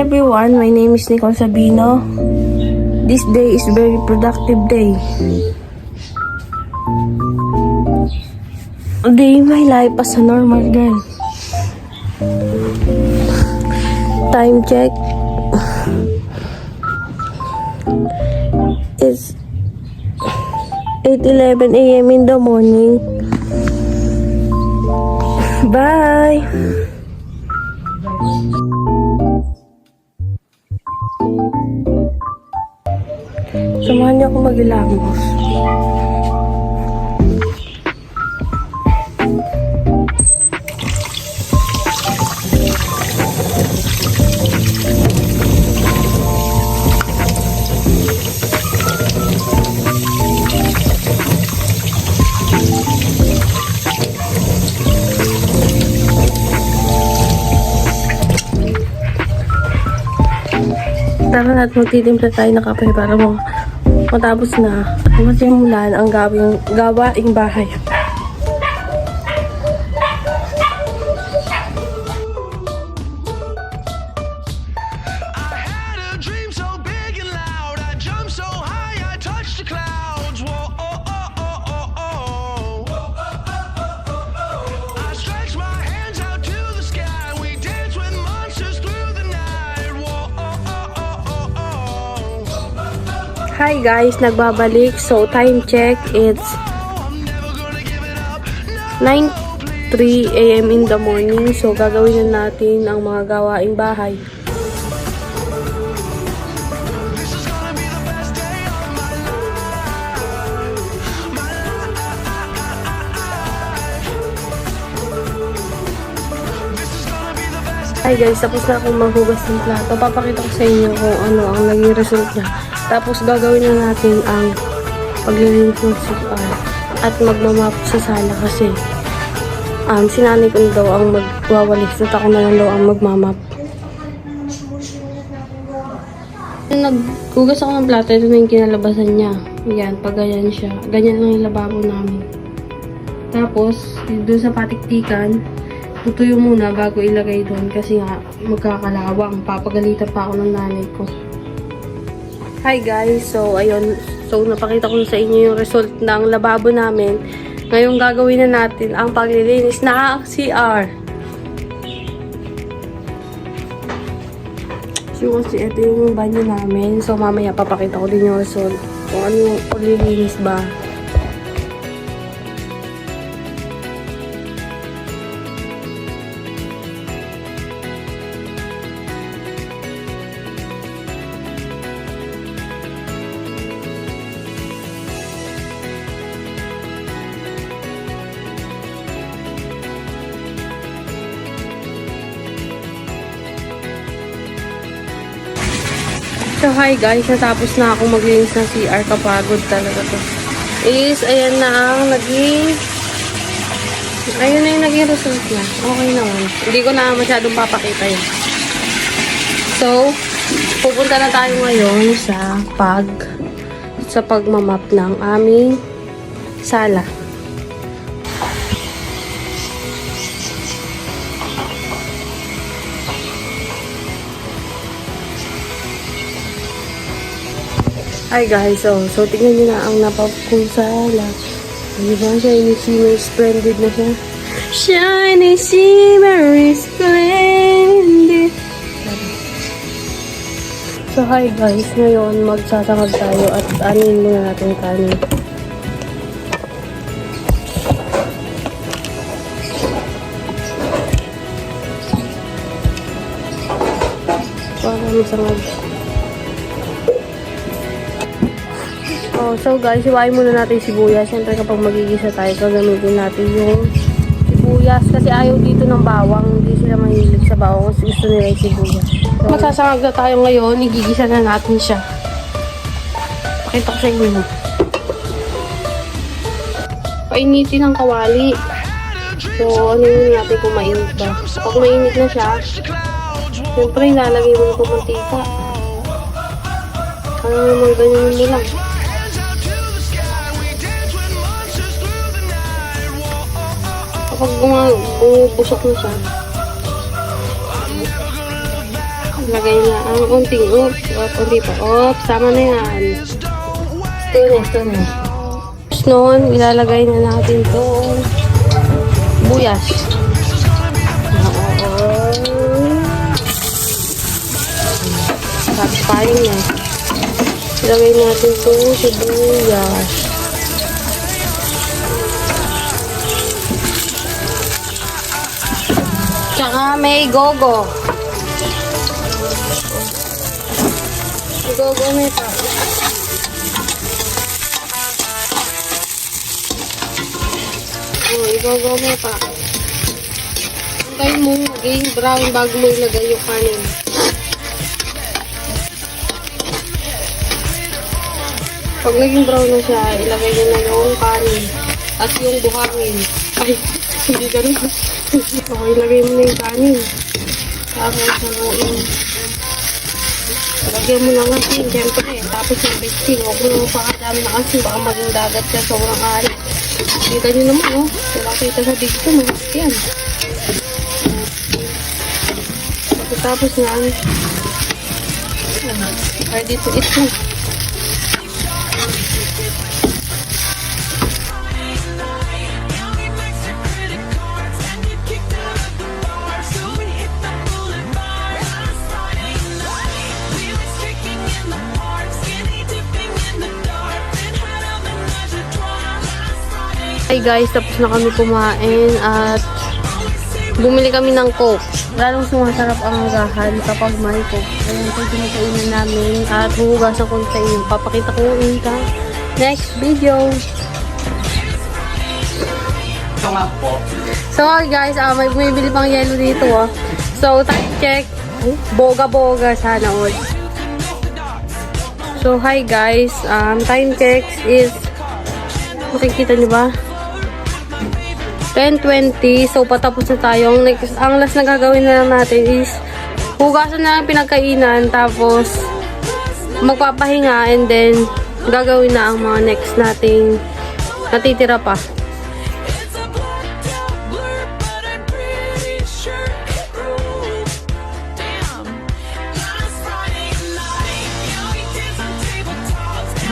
everyone, my name is Nicole Sabino. This day is very productive day. A day in my life as a normal girl. Time check. It's 8:11 a.m. in the morning. Bye! Samahan niyo ako maghilamos. Tara na at magtitimpla tayo ng kape para matapos na masimulan ang gawaing bahay. Hi guys, nagbabalik. So time check, it's 9:03 a.m. in the morning. So gagawin na natin ang mga gawaing bahay. Hi guys, tapos na akong maghugas ng plato. Papakita ko sa inyo kung ano ang naging result niya. Tapos gagawin na natin ang paglilinis ng CR at magmamap sa sala kasi sinanay ko na daw ang magwawalis at ako na lang daw ang magmamap. Naghugas ako ng plato, ito na yung kinalabasan niya. Yan, pag ganyan siya. Ganyan lang yung lababo namin. Tapos, doon sa patiktikan, tutuyo muna bago ilagay doon kasi nga magkakalawang. Papagalitan pa ako ng nanay ko. Hi guys, so ayun, so napakita ko sa inyo yung result ng lababo namin. Ngayon gagawin na natin ang paglilinis ng CR. So kasi ito yung banyo namin, so mamaya papakita ko din yung result kung ano yung paglilinis ba. So hi guys, natapos na ako maglinis ng CR. Kapagod talaga to. Ayan na ang ayun na yung naging result niya. Okay naman. Hindi ko na masyadong papakita yun. So, pupunta na tayo ngayon sa pagmamap ng aming sala. Hi guys, so tingnan nyo na ang napap kong sala. Diba? Shiny shimmer splendid na siya. Shiny shimmer splendid. So hi guys, ngayon magsasangag tayo at anin muna natin kanin. Para masangag. So guys, iwain muna natin yung sibuyas. Siyempre kapag magigisa tayo, gagamitin natin yung sibuyas. Kasi ayaw dito ng bawang. Hindi sila mahilig sa bawang. Kasi gusto nila yung sibuyas. So, magsasangag na tayo ngayon. Igigisa na natin siya. Pakita ko sa inyo. Painitin ang kawali. So, ano yun natin kung mainit ba. Pag mainit na siya, siyempre ilalagay mo na itong mantika. Ano naman ganyan mo lang. Kapag bumubusok na siya, Lagay na ang unting oops. Unti pa. Oops, tama na yan. Tunes. Tapos noon, ilalagay na natin itong buyas. Satisfying na. Ilagay natin itong sibuyas. Tsaka may gogo. Gogo may pa. Gogo may pa. Antayin mo maging brown bago mo ilagay yung kanin. Pag naging brown na siya, ilagay nyo na yung kanin. At yung buhangin. Ay, hindi ganun. Okay, ilagay mo na yung kanin. Tapos, lagyan mo ng asin, siyempre. Tapos yung bisting, huwag mo naman pakadami ng asin. Baka maging dagat siya, sobrang alit. Kita nyo naman, oh. Nakakita sa dito, mahit yan. Tapos na, ready to eat na. Hi guys, tapos na kami kumain at bumili kami ng Coke. Lalong sumasarap ang agahan kapag may Coke. Ayan ito pinakainan namin at huhugasan ko sa inyo. Papakita ko yung next video. So hi guys, may bumibili pang yellow dito. So time check. Boga-boga sana all. So hi guys, time check is makikita niyo ba? 10:20. So, patapos na tayo. Ang last na gagawin na lang natin is hugasan na ang pinagkainan. Tapos, magpapahinga. And then, gagawin na ang mga next nating natitira pa.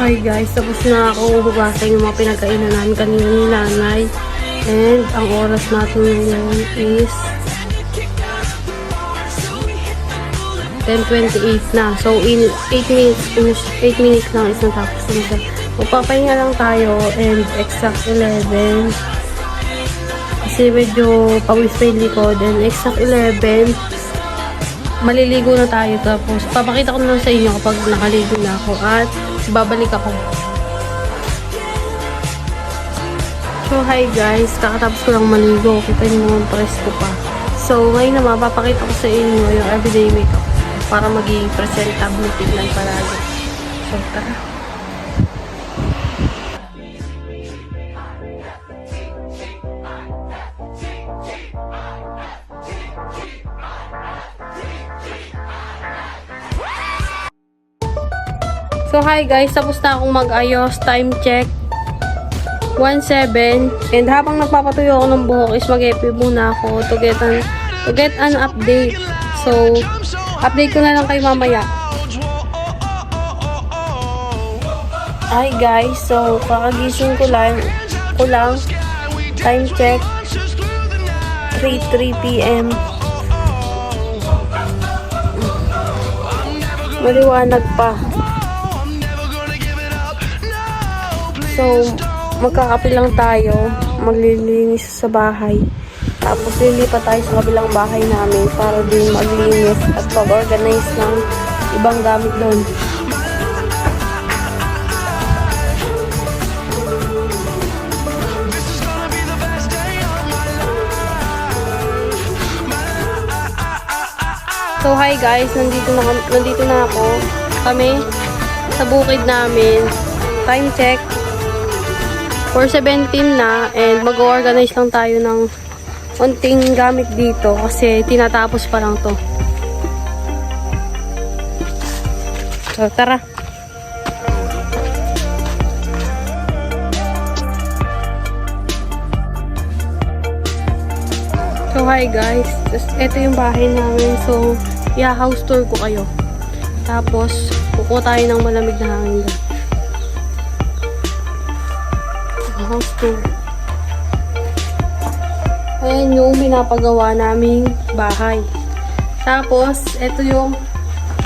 Hi guys, tapos na ako hugasan yung mga pinagkainan namin kanina ni nanay. And ang oras natin ngayon is 10:28 na. So in 8 minutes lang is natapos na siya. Magpapahinga lang tayo and exact 11. Kasi medyo pawis pa yung likod. And exact 11, maliligo na tayo. Tapos papakita ko na lang sa inyo kapag nakaligo na ako at babalik ako. So, hi guys. Kakatapos ko lang maligo. Kita nyo naman presko pa. So, ngayon naman, papakita ko sa inyo yung everyday makeup para maging presentable tignan palagi. So, tara. So, hi guys. Tapos na akong mag-ayos. Time check. 1:07 and habang nagpapatuyo ako ng buhok is mag-epi muna ako to get an update. So, update ko na lang kayo mamaya. Hi guys, so kakagising ko lang. Time check 3 p.m. Maliwanag pa. So, magkakape lang tayo, maglilinis sa bahay. Tapos lilipat tayo sa kabilang bahay namin para din maglinis at pag-organize ng ibang gamit doon. So hi guys, nandito na ako. Kami sa bukid namin. Time check 4:17 na and mag-organize lang tayo ng konting gamit dito kasi tinatapos pa lang to. So tara. So hi guys, ito yung bahay namin. So i-house tour ko kayo. Tapos, kukuha tayo ng malamig na hangin doon. House tour. Ayan yung pinapagawa naming bahay. Tapos, ito yung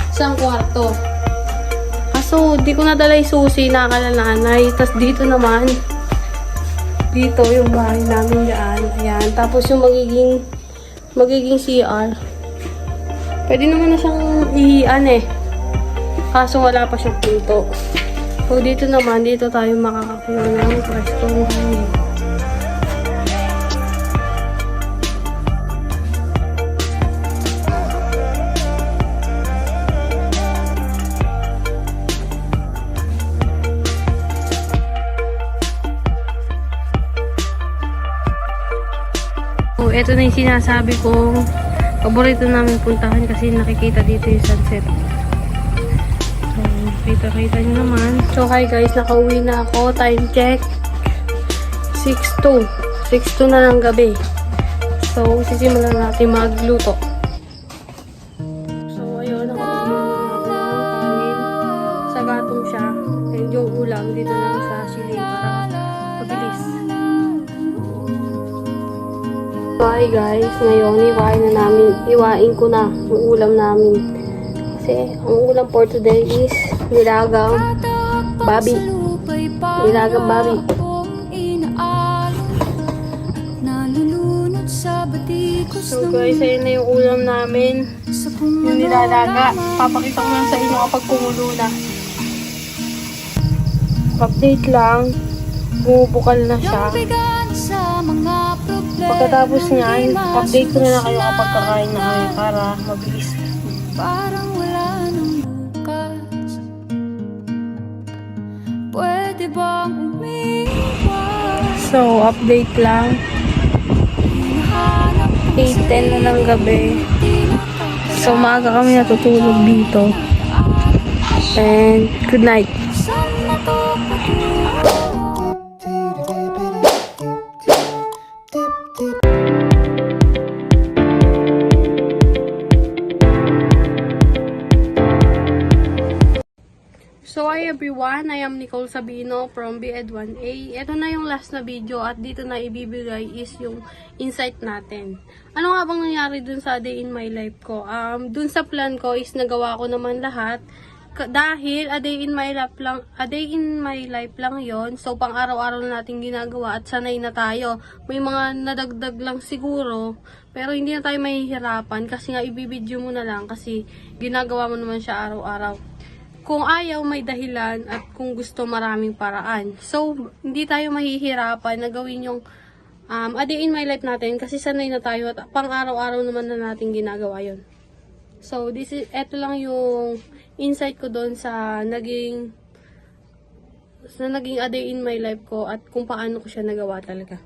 isang kwarto. Kaso, di ko nadala yung susi, nakakala nanay. Tapos, dito naman, dito yung bahay namin dyan. Ayan. Tapos, yung magiging CR. Pwede naman na siyang ihian eh. Kaso, wala pa siyang pinto. So, dito naman, dito tayo makakakuha ng preskong hangin. So, ito na yung sinasabi kong paborito namin puntahan kasi nakikita dito yung sunset. Kita-kita nyo naman. So, hi guys. Nakauwi na ako. Time check. 6:02. 6:02 na ng gabi. So, sisimulan natin magluto. So, ayun. Nakauwi na natin ng kanin. Sa gatong siya. And yung ulam dito lang sa siling para mabilis. So, hi guys. Ngayon, iwain ko na yung ulam namin. Kasi, ang ulam for today is nilagang babi. Nilagang babi. So guys, ayun na yung ulam namin. Yung nilalaga. Papakita ko lang sa inyo kapag kumulo na. Update lang. Bumubukal na siya. Pagkatapos niyan, update ko na lang kayo kapag kakain na kayo para mabilis. Parang wala nang bukas. Pwede bang umiwas? So, update lang. 8:10 na ng gabi. So, maaga kami natutulog dito. And, good night. So, hi everyone, I am Nicole Sabino from BED1A. Ito na yung last na video at dito na ibibigay is yung insight natin. Ano nga bang nangyari dun sa day in my life ko? Dun sa plan ko is nagawa ko naman lahat. Dahil a day in my life lang yon. So, pang araw-araw na natin ginagawa at sanay na tayo. May mga nadagdag lang siguro, pero hindi na tayo mahihirapan kasi nga ibibidyo mo na lang kasi ginagawa mo naman siya araw-araw. Kung ayaw, may dahilan at kung gusto, maraming paraan. So, hindi tayo mahihirapan na gawin yung a day in my life natin kasi sanay na tayo at pang araw-araw naman na natin ginagawa yon. So, eto lang yung insight ko doon sa naging a day in my life ko at kung paano ko siya nagawa talaga.